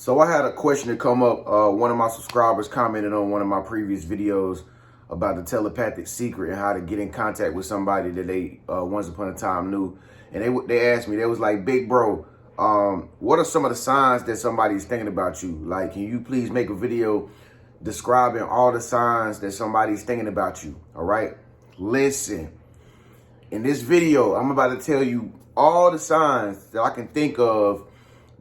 So I had a question to come up. One of my subscribers commented on one of my previous videos about the telepathic secret and how to get in contact with somebody that they once upon a time knew. And they asked me, they was like, "Big bro, what are some of the signs that somebody's thinking about you? Like, can you please make a video describing all the signs that somebody's thinking about you?" All right, listen. In this video, I'm about to tell you all the signs that I can think of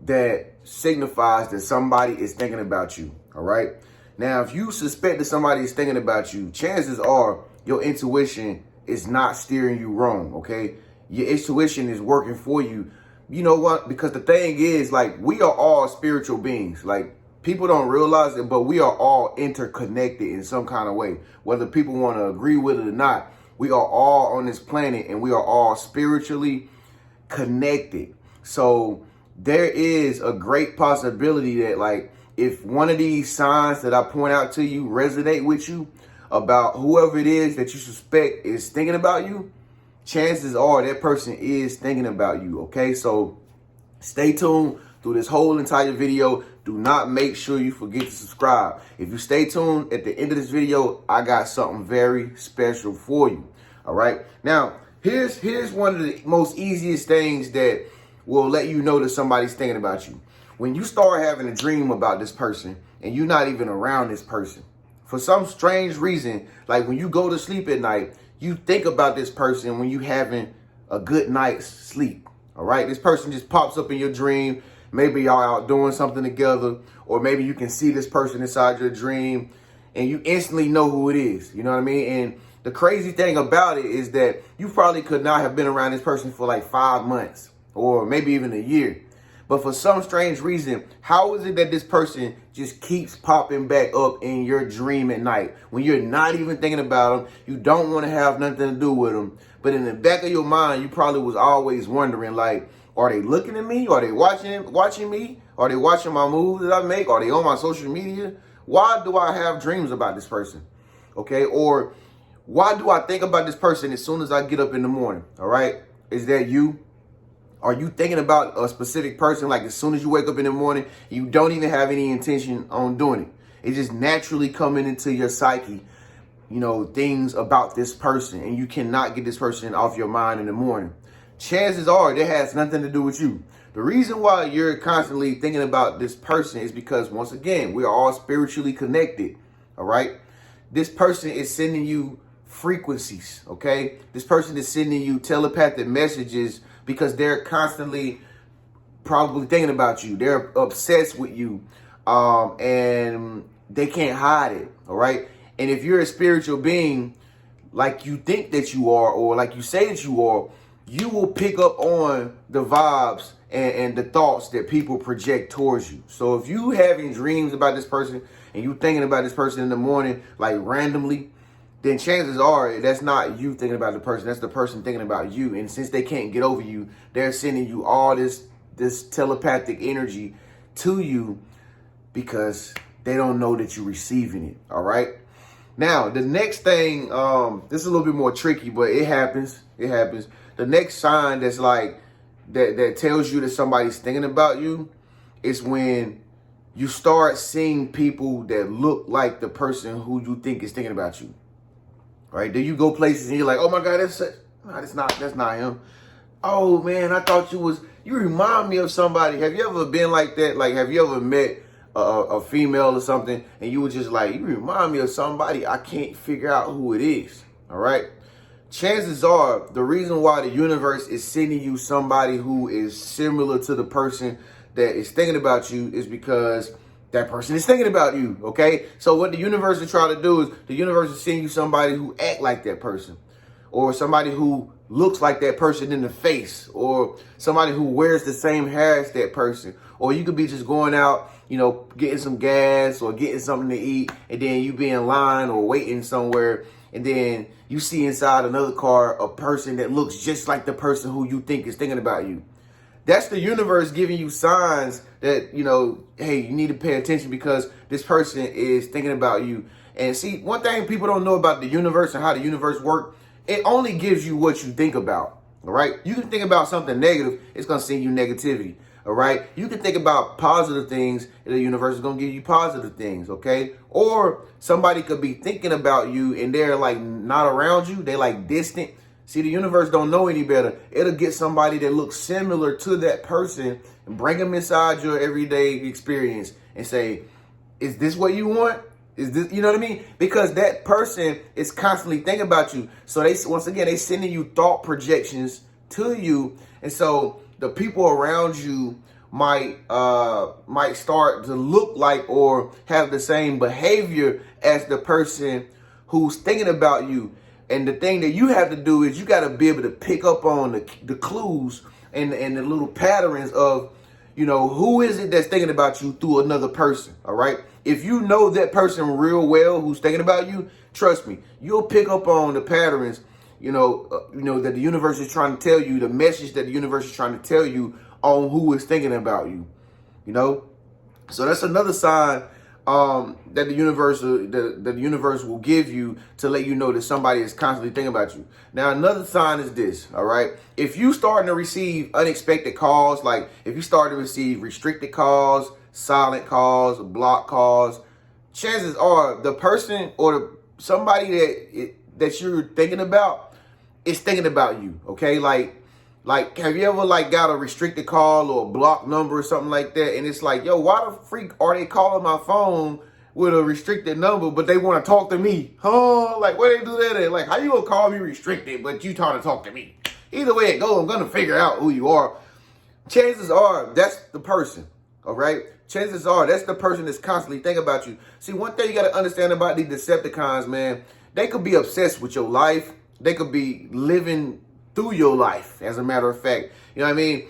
that signifies that somebody is thinking about you. All right. Now, if you suspect that somebody is thinking about you, chances are your intuition is not steering you wrong. Okay. Your intuition is working for you. You know what? Because the thing is, like, we are all spiritual beings. Like, people don't realize it, but we are all interconnected in some kind of way. Whether people want to agree with it or not, we are all on this planet and we are all spiritually connected. So there is a great possibility that, like, if one of these signs that I point out to you resonate with you about whoever it is that you suspect is thinking about you, chances are that person is thinking about you. Okay, so stay tuned through this whole entire video. Do not make sure you forget to subscribe. If you stay tuned at the end of this video, I got something very special for you. All right, now here's one of the most easiest things that will let you know that somebody's thinking about you. When you start having a dream about this person and you're not even around this person, for some strange reason, like when you go to sleep at night, you think about this person when you having a good night's sleep. All right, this person just pops up in your dream. Maybe y'all out doing something together, or maybe you can see this person inside your dream and you instantly know who it is. You know what I mean? And the crazy thing about it is that you probably could not have been around this person for like 5 months or maybe even a year. But for some strange reason, how is it that this person just keeps popping back up in your dream at night when you're not even thinking about them? You don't want to have nothing to do with them. But in the back of your mind, you probably was always wondering, like, are they looking at me? Are they watching me? Are they watching my moves that I make? Are they on my social media? Why do I have dreams about this person? Okay, or why do I think about this person as soon as I get up in the morning? All right, is that you? Are you thinking about a specific person, like as soon as you wake up in the morning, you don't even have any intention on doing it? It's just naturally coming into your psyche, you know, things about this person, and you cannot get this person off your mind in the morning. Chances are that has nothing to do with you. The reason why you're constantly thinking about this person is because, once again, we are all spiritually connected. All right. This person is sending you frequencies. OK, this person is sending you telepathic messages because they're constantly probably thinking about you. They're obsessed with you, and they can't hide it. All right. And if you're a spiritual being like you think that you are, or like you say that you are, you will pick up on the vibes and the thoughts that people project towards you. So if you having dreams about this person and you thinking about this person in the morning, like randomly, then chances are that's not you thinking about the person. That's the person thinking about you. And since they can't get over you, they're sending you all this telepathic energy to you because they don't know that you're receiving it. All right. Now, the next thing, this is a little bit more tricky, but it happens. It happens. The next sign that's like that tells you that somebody's thinking about you is when you start seeing people that look like the person who you think is thinking about you. Right? Then you go places and you're like, oh my God, that's not him. Oh man, I thought you remind me of somebody. Have you ever been like that? Like, have you ever met a female or something and you were just like, you remind me of somebody, I can't figure out who it is. All right. Chances are the reason why the universe is sending you somebody who is similar to the person that is thinking about you is because that person is thinking about you. Okay. So what the universe is trying to do is the universe is sending you somebody who act like that person, or somebody who looks like that person in the face, or somebody who wears the same hair as that person. Or you could be just going out, you know, getting some gas or getting something to eat, and then you be in line or waiting somewhere, and then you see inside another car a person that looks just like the person who you think is thinking about you. That's the universe giving you signs that, you know, hey, you need to pay attention because this person is thinking about you. And see, one thing people don't know about the universe and how the universe works, it only gives you what you think about. All right. You can think about something negative, it's going to send you negativity. All right. You can think about positive things and the universe is going to give you positive things. Okay. Or somebody could be thinking about you and they're like not around you. They like distant. See, the universe don't know any better. It'll get somebody that looks similar to that person and bring them inside your everyday experience and say, is this what you want? Is this, you know what I mean? Because that person is constantly thinking about you. So once again, they sending you thought projections to you. And so the people around you might start to look like or have the same behavior as the person who's thinking about you. And the thing that you have to do is you got to be able to pick up on the clues and the little patterns of, you know, who is it that's thinking about you through another person. All right. If you know that person real well who's thinking about you, trust me, you'll pick up on the patterns, that the universe is trying to tell you, the message that the universe is trying to tell you on who is thinking about you, you know. So that's another sign that the universe will give you to let you know that somebody is constantly thinking about you. Now, another sign is this, all right? If you starting to receive unexpected calls, like if you start to receive restricted calls, silent calls, blocked calls, chances are the person or somebody that you're thinking about is thinking about you, okay? Like, have you ever got a restricted call or a blocked number or something like that? And it's like, yo, why the freak are they calling my phone with a restricted number, but they want to talk to me? Huh? Like, where they do that at? Like, how you gonna call me restricted, but you trying to talk to me? Either way it goes, I'm gonna figure out who you are. Chances are that's the person, all right? Chances are that's the person that's constantly thinking about you. See, one thing you got to understand about these Decepticons, man, they could be obsessed with your life. They could be living through your life, as a matter of fact. You know what I mean?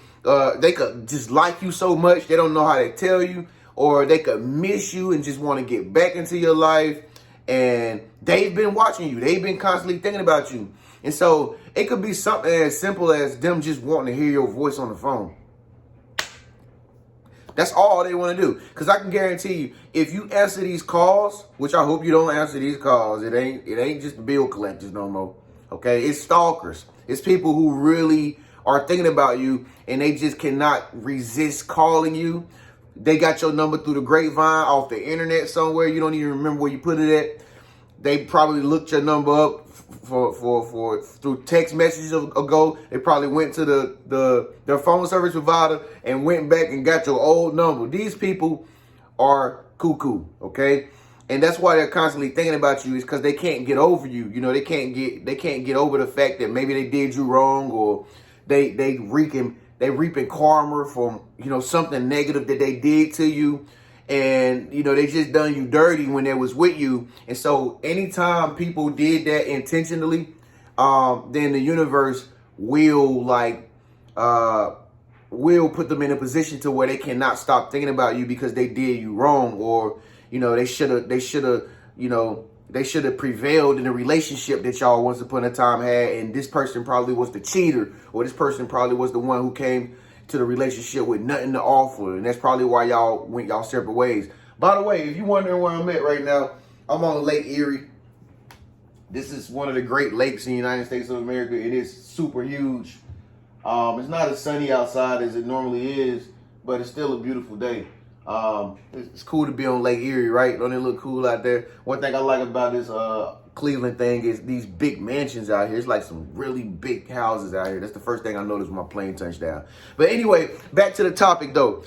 They could just like you so much, they don't know how to tell you, or they could miss you and just want to get back into your life. And they've been watching you. They've been constantly thinking about you. And so it could be something as simple as them just wanting to hear your voice on the phone. That's all they want to do. Because I can guarantee you, if you answer these calls, which I hope you don't answer these calls, it ain't just bill collectors no more. Okay, it's stalkers. It's people who really are thinking about you and they just cannot resist calling you. They got your number through the grapevine, off the internet somewhere. You don't even remember where you put it at. They probably looked your number up for through text messages ago. They probably went to their phone service provider and went back and got your old number. These people are cuckoo, okay? And that's why they're constantly thinking about you, is because they can't get over you. You know, they can't get over the fact that maybe they did you wrong, or they reaping karma from, something negative that they did to you. And, they just done you dirty when they was with you. And so anytime people did that intentionally, then the universe will put them in a position to where they cannot stop thinking about you because they did you wrong, or, they should have prevailed in a relationship that y'all once upon a time had. And this person probably was the cheater, or this person probably was the one who came to the relationship with nothing to offer, and that's probably why y'all went y'all separate ways. By the way, if you're wondering where I'm at right now, I'm on Lake Erie. This is one of the great lakes in the United States of America. It is super huge. It's not as sunny outside as it normally is, but it's still a beautiful day. It's cool to be on Lake Erie, right? Don't it look cool out there? One thing I like about this Cleveland thing is these big mansions out here. It's like some really big houses out here. That's the first thing I noticed when my plane touched down. But anyway, back to the topic though.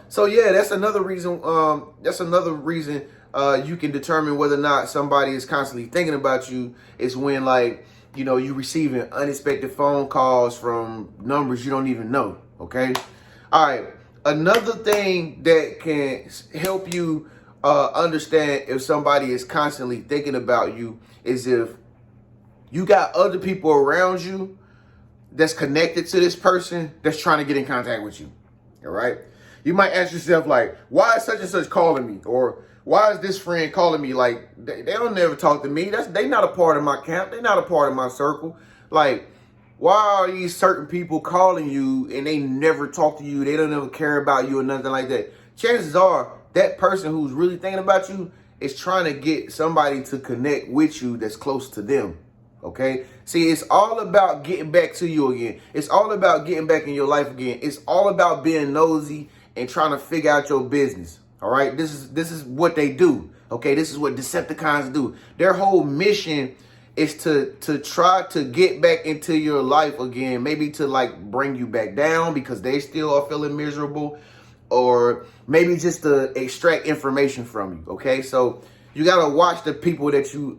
So yeah, that's another reason. You can determine whether or not somebody is constantly thinking about you is when you receiving unexpected phone calls from numbers you don't even know. Okay. All right. Another thing that can help you understand if somebody is constantly thinking about you is if you got other people around you that's connected to this person that's trying to get in contact with you. All right. You might ask yourself, why is such and such calling me? Or why is this friend calling me? They don't never talk to me. They not a part of my camp. They're not a part of my circle. Why are these certain people calling you and they never talk to you? They don't ever care about you or nothing like that. Chances are that person who's really thinking about you is trying to get somebody to connect with you that's close to them. Okay. See, it's all about getting back to you again. It's all about getting back in your life again. It's all about being nosy and trying to figure out your business. All right, this is what they do. Okay, this is what Decepticons do. Their whole mission is to try to get back into your life again, maybe to like bring you back down because they still are feeling miserable, or maybe just to extract information from you. Okay, so you gotta watch the people that you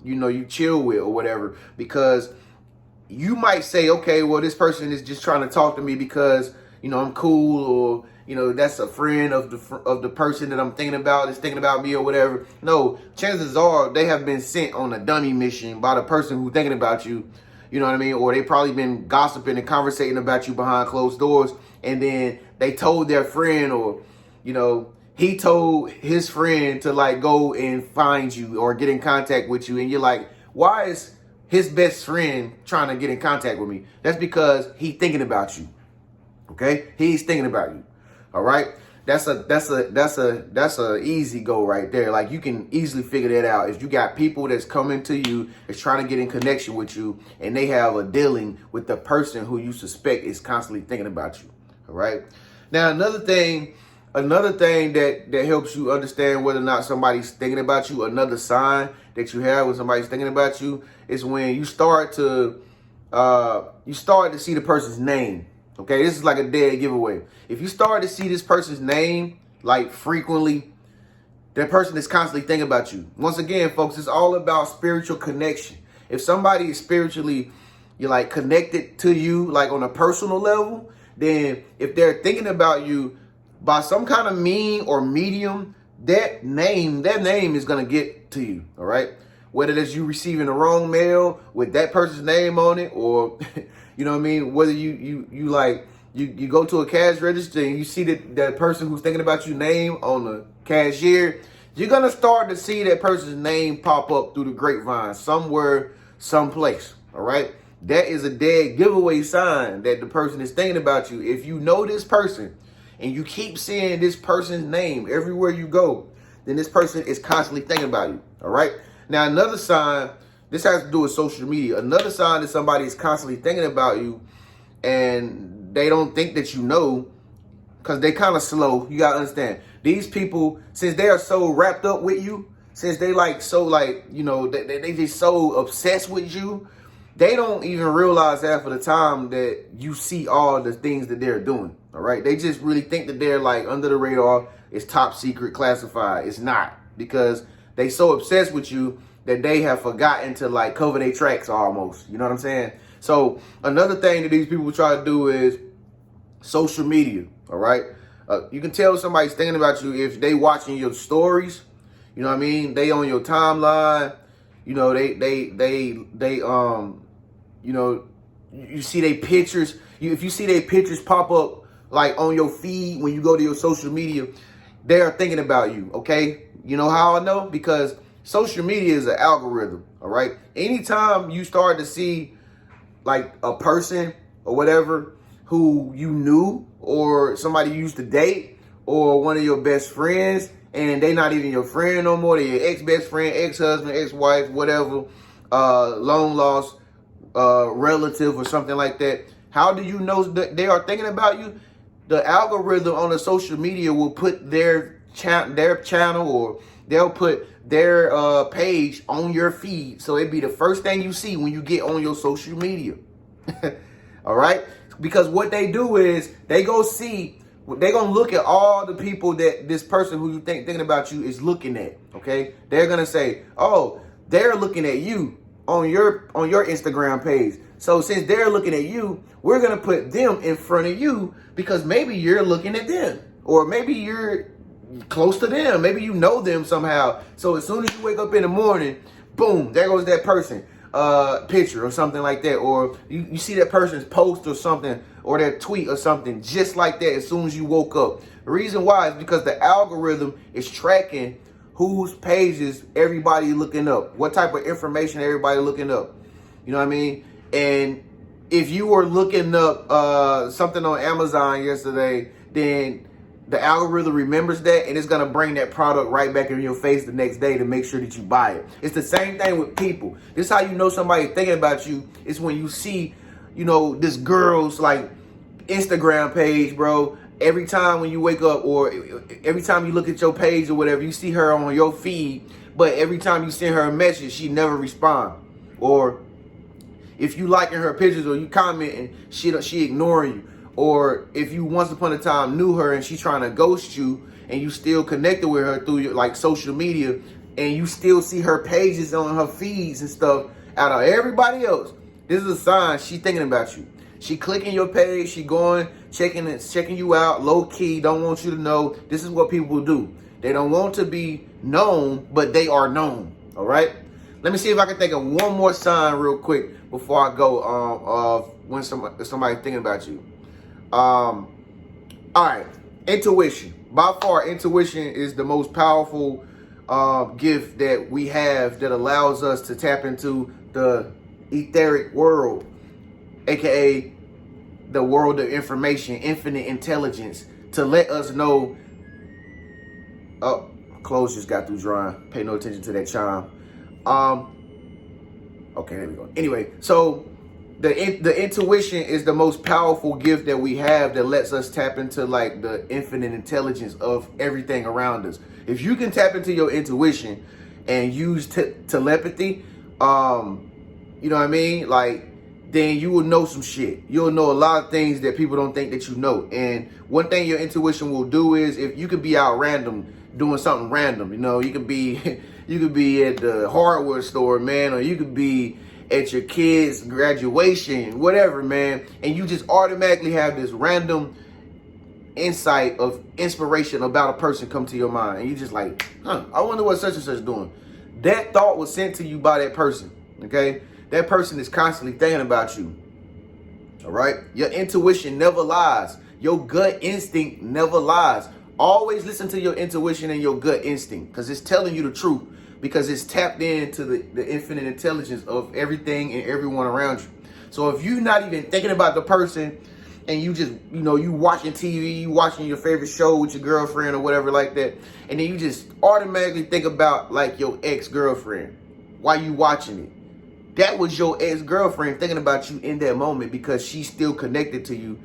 you chill with or whatever, because you might say, okay, well, this person is just trying to talk to me because I'm cool, or that's a friend of the person that I'm thinking about, is thinking about me or whatever. No, chances are they have been sent on a dummy mission by the person who's thinking about you. You know what I mean? Or they probably been gossiping and conversating about you behind closed doors, and then they told their friend, or he told his friend to like go and find you or get in contact with you, and you're like, why is his best friend trying to get in contact with me? That's because he's thinking about you. Okay, he's thinking about you. All right, that's a easy go right there. Like, you can easily figure that out. If you got people that's coming to you, that's trying to get in connection with you, and they have a dealing with the person who you suspect is constantly thinking about you. All right. Now, another thing that helps you understand whether or not somebody's thinking about you, another sign that you have when somebody's thinking about you, is when you start to see the person's name. Okay, this is like a dead giveaway. If you start to see this person's name like frequently, that person is constantly thinking about you. Once again, folks, it's all about spiritual connection. If somebody is spiritually, you're like connected to you, like on a personal level, then if they're thinking about you by some kind of mean or medium, that name is gonna get to you. All right, whether that's you receiving the wrong mail with that person's name on it, or you know what I mean, whether you go to a cash register and you see that person who's thinking about you name on the cashier, you're gonna start to see that person's name pop up through the grapevine somewhere, someplace. All right, that is a dead giveaway sign that the person is thinking about you. If you know this person and you keep seeing this person's name everywhere you go, then this person is constantly thinking about you. All right. Now, another sign, this has to do with social media. Another sign that somebody is constantly thinking about you and they don't think that you know, because they kind of slow. You got to understand, these people, since they are so wrapped up with you, since they they just so obsessed with you, they don't even realize half of the time that you see all the things that they're doing. All right. They just really think that they're like under the radar. It's top secret, classified. It's not, because they so obsessed with you that they have forgotten to like cover their tracks almost. You know what I'm saying? So another thing that these people try to do is social media. All right. You can tell somebody's thinking about you if they watching your stories. You know what I mean? They on your timeline. You see their pictures. If you see their pictures pop up like on your feed when you go to your social media, they are thinking about you. Okay. You know how I know? Because social media is an algorithm. All right. Anytime you start to see like a person or whatever who you knew, or somebody you used to date, or one of your best friends, and they not even your friend no more, they're your ex-best friend, ex-husband, ex-wife, whatever, long lost relative or something like that, how do you know that they are thinking about you? The algorithm on the social media will put their channel, or they'll put their page on your feed, so it'd be the first thing you see when you get on your social media. All right, because what they do is they're gonna look at all the people that this person who you thinking about you is looking at. Okay, they're gonna say, oh, they're looking at you on your Instagram page. So since they're looking at you, we're gonna put them in front of you, because maybe you're looking at them, or maybe you're close to them, maybe you know them somehow. So as soon as you wake up in the morning, boom, there goes that person picture or something like that, or you see that person's post or something, or their tweet or something just like that as soon as you woke up. The reason why is because the algorithm is tracking whose pages everybody looking up, what type of information everybody looking up. You know what I mean? And if you were looking up something on Amazon yesterday, then the algorithm remembers that, and it's going to bring that product right back in your face the next day to make sure that you buy it. It's the same thing with people. This is how you know somebody thinking about you. It's when you see, you know, this girl's like Instagram page, bro. Every time when you wake up or every time you look at your page or whatever, you see her on your feed, but every time you send her a message, she never responds. Or if you liking her pictures or you commenting, she ignoring you. Or if you once upon a time knew her and she's trying to ghost you and you still connected with her through your like social media and you still see her pages on her feeds and stuff out of everybody else, this is a sign she thinking about you. She clicking your page, she going, checking you out, low key, don't want you to know. This is what people do. They don't want to be known, but they are known, all right? Let me see if I can think of one more sign real quick before I go when somebody thinking about you. All right, intuition. By far, intuition is the most powerful gift that we have that allows us to tap into the etheric world, aka the world of information, infinite intelligence, to let us know. Oh, clothes just got through drying. Pay no attention to that chime. Okay, there we go. Anyway, so the intuition is the most powerful gift that we have that lets us tap into like the infinite intelligence of everything around us. If you can tap into your intuition and use telepathy, you know what I mean? Like, then you will know some shit. You'll know a lot of things that people don't think that you know. And one thing your intuition will do is, if you could be out random doing something random, you know, you could be at the hardware store, man, or you could be at your kid's graduation, whatever, man, and you just automatically have this random insight of inspiration about a person come to your mind, and you just like, I wonder what such and such doing. That thought was sent to you by that person, okay? That person is constantly thinking about you, all right? Your intuition never lies. Your gut instinct never lies. Always listen to your intuition and your gut instinct, because it's telling you the truth, because it's tapped into the infinite intelligence of everything and everyone around you. So if you're not even thinking about the person and you just, you know, you watching TV, you watching your favorite show with your girlfriend or whatever like that, and then you just automatically think about like your ex-girlfriend while you watching it. That was your ex-girlfriend thinking about you in that moment, because she's still connected to you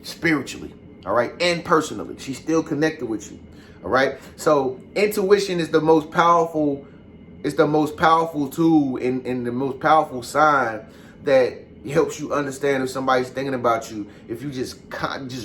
spiritually, all right, and personally. She's still connected with you, all right? So intuition is the most powerful, it's the most powerful tool and the most powerful sign that helps you understand if somebody's thinking about you. If you just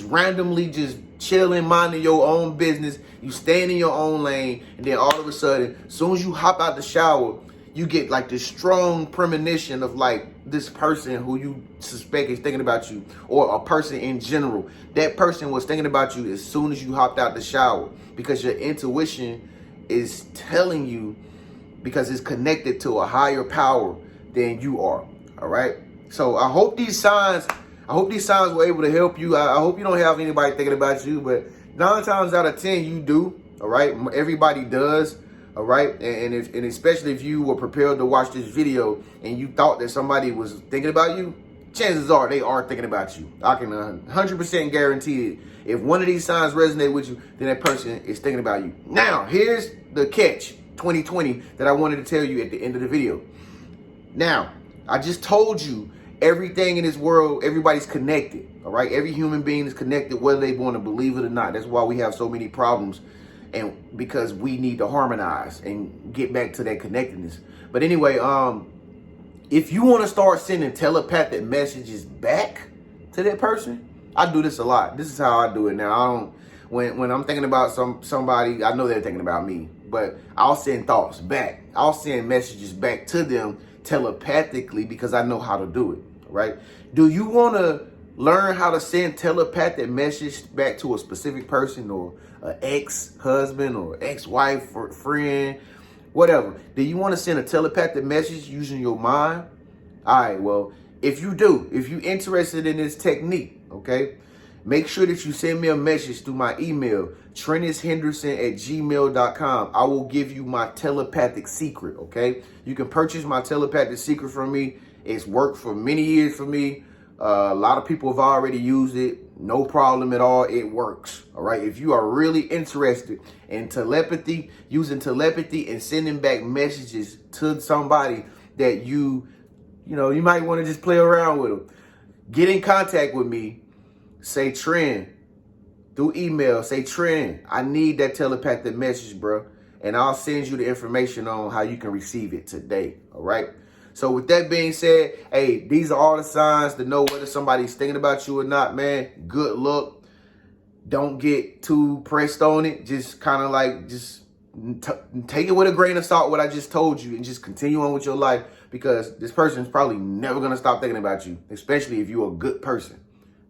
randomly just chilling, minding your own business, you staying in your own lane, and then all of a sudden, as soon as you hop out the shower, you get like this strong premonition of like this person who you suspect is thinking about you, or a person in general. That person was thinking about you as soon as you hopped out the shower, because your intuition is telling you, because it's connected to a higher power than you are. All right. So I hope these signs were able to help you. I hope you don't have anybody thinking about you, but 9 times out of 10 you do. All right. Everybody does. All right. And especially if you were prepared to watch this video and you thought that somebody was thinking about you, chances are they are thinking about you. I can 100% guarantee it. If one of these signs resonate with you, then that person is thinking about you. Now, here's the catch 2020 that I wanted to tell you at the end of the video. Now, I just told you everything in this world, everybody's connected. All right. Every human being is connected, whether they want to believe it or not. That's why we have so many problems. And because we need to harmonize and get back to that connectedness. But anyway, if you want to start sending telepathic messages back to that person, I do this a lot. This is how I do it now. I don't, when I'm thinking about somebody, I know they're thinking about me, but I'll send thoughts back. I'll send messages back to them telepathically, because I know how to do it, right? Do you want to learn how to send telepathic message back to a specific person, or an ex-husband or ex-wife or friend, whatever? Do you want to send a telepathic message using your mind? All right, well, if you do, if you're interested in this technique, okay, make sure that you send me a message through my email, TrennisHenderson@gmail.com. I will give you my telepathic secret, okay? You can purchase my telepathic secret from me. It's worked for many years for me. A lot of people have already used it. no problem at all. It works. All right. If you are really interested in telepathy, using telepathy and sending back messages to somebody that you might want to just play around with them, get in contact with me. Say Tren through email. Say Tren, I need that telepathic message, bro. And I'll send you the information on how you can receive it today. All right. So with that being said, hey, these are all the signs to know whether somebody's thinking about you or not, man. Good luck. Don't get too pressed on it. Just kind of like, take it with a grain of salt, what I just told you, and just continue on with your life, because this person's probably never going to stop thinking about you, especially if you're a good person.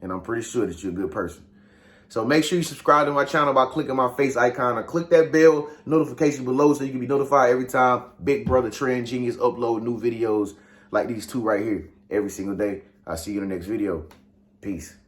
And I'm pretty sure that you're a good person. So make sure you subscribe to my channel by clicking my face icon, or click that bell notification below so you can be notified every time Big Brother Tren Genius upload new videos like these two right here every single day. I'll see you in the next video. Peace.